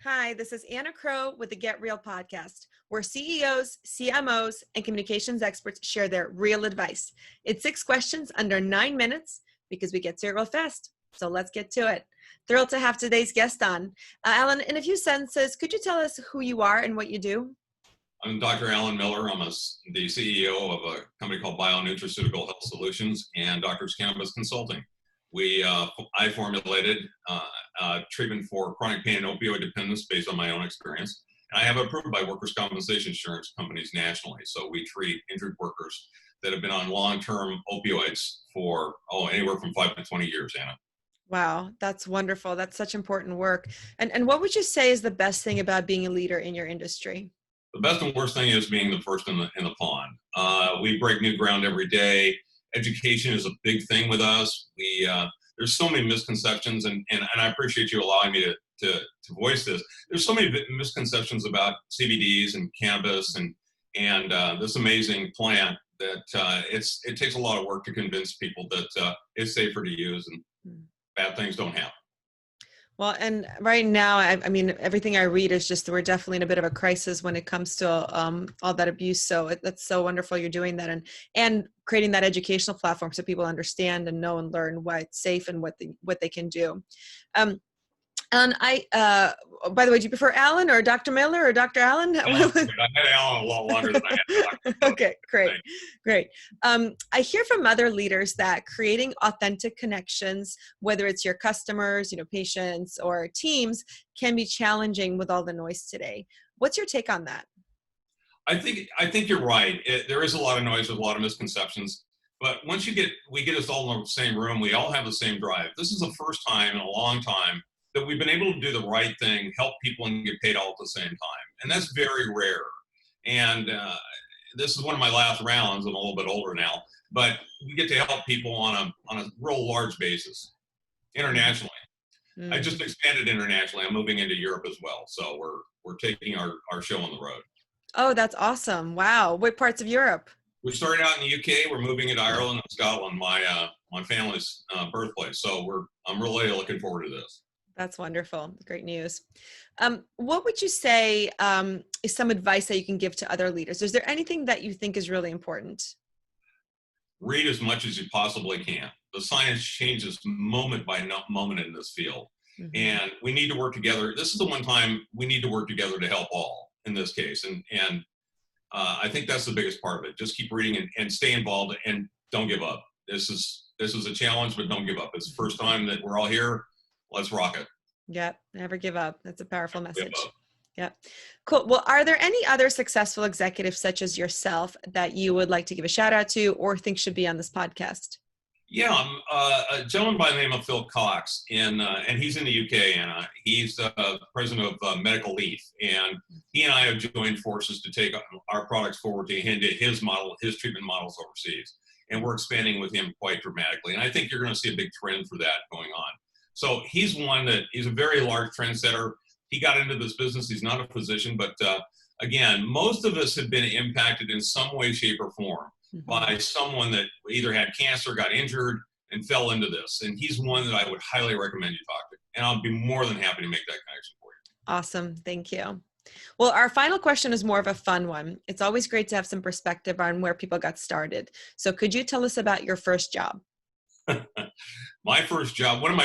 Hi, this is Anna Crowe with the Get Real podcast, where CEOs, CMOs, and communications experts share their real advice. It's 6 questions under 9 minutes because we get to it real fast. So let's get to it. Thrilled to have today's guest on. Alan, in a few sentences, could you tell us who you are and what you do? I'm Dr. Alan Miller. I'm the CEO of a company called Bionutraceutical Health Solutions and Doctor's Cannabis Consulting. I formulated treatment for chronic pain and opioid dependence based on my own experience. And I have approved by workers' compensation insurance companies nationally. So we treat injured workers that have been on long-term opioids for anywhere from 5 to 20 years, Anna. Wow, that's wonderful. That's such important work. And what would you say is the best thing about being a leader in your industry? The best and worst thing is being the first in the pond. We break new ground every day. Education is a big thing with us. There's so many misconceptions, and I appreciate you allowing me to voice this. There's so many misconceptions about CBDs and cannabis and this amazing plant that it takes a lot of work to convince people that it's safer to use and bad things don't happen. Well, and right now, I mean, everything I read is just we're definitely in a bit of a crisis when it comes to all that abuse. So that's so wonderful you're doing that and creating that educational platform so people understand and know and learn why it's safe and what they can do. And by the way, do you prefer Alan or Dr. Miller or Dr. Alan? I've had Alan a lot longer than I had Dr. Miller. Okay, great. I hear from other leaders that creating authentic connections, whether it's your customers, patients, or teams, can be challenging with all the noise today. What's your take on that? I think you're right. There is a lot of noise with a lot of misconceptions. But once we get us all in the same room, we all have the same drive. This is the first time in a long time that we've been able to do the right thing, help people, and get paid all at the same time. And that's very rare. And this is one of my last rounds. I'm a little bit older now, but we get to help people on a real large basis internationally. I just expanded internationally. I'm moving into Europe as well. So we're taking our show on the road. Oh, that's awesome. Wow. What parts of Europe? We started out in the UK. We're moving into Ireland and Scotland, my family's birthplace. So I'm really looking forward to this. That's wonderful. Great news. What would you say is some advice that you can give to other leaders? Is there anything that you think is really important? Read as much as you possibly can. The science changes moment by moment in this field. Mm-hmm. And we need to work together. This is the one time we need to work together to help all in this case. And I think that's the biggest part of it. Just keep reading and stay involved and don't give up. This is a challenge, but don't give up. It's the first time that we're all here. Let's rock it. Yep. Never give up. That's a powerful message. Yep. Cool. Well, are there any other successful executives such as yourself that you would like to give a shout out to or think should be on this podcast? Yeah, a gentleman by the name of Phil Cox, and he's in the UK, and he's the president of Medical Leaf, and he and I have joined forces to take our products forward to his treatment models overseas, and we're expanding with him quite dramatically, and I think you're going to see a big trend for that going on. So he's a very large trendsetter. He got into this business. He's not a physician, but again, most of us have been impacted in some way, shape, or form by someone that either had cancer, got injured, and fell into this. And he's one that I would highly recommend you talk to. And I'll be more than happy to make that connection for you. Awesome. Thank you. Well, our final question is more of a fun one. It's always great to have some perspective on where people got started. So could you tell us about your first job? One of my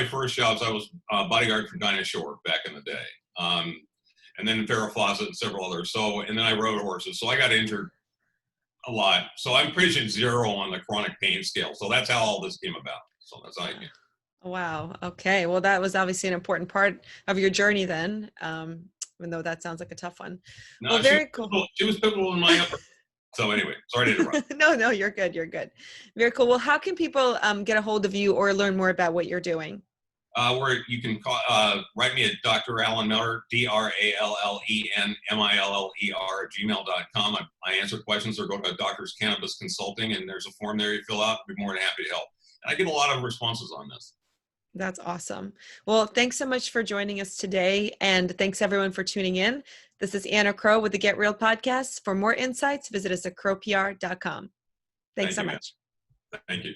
first jobs, I was bodyguard for Dinah Shore back in the day. And then Farrah Fawcett and several others. And then I rode horses. So I got injured a lot. So I'm pushing 0 on the chronic pain scale. So that's how all this came about. So that's how I came. Wow. Okay. Well, that was obviously an important part of your journey then, even though that sounds like a tough one. No, well, very cool. She was pivotal in my effort. So anyway, sorry to interrupt. No, you're good. You're good. Very cool. Well, how can people get a hold of you or learn more about what you're doing? Where you can write me at Dr. Alan Miller, DrAllenMiller@gmail.com. I answer questions or go to Doctor's Cannabis Consulting, and there's a form there you fill out. I'd be more than happy to help. And I get a lot of responses on this. That's awesome. Well, thanks so much for joining us today. And thanks everyone for tuning in. This is Anna Crowe with the Get Real podcast. For more insights, visit us at crowepr.com. Thanks so much. Thank you.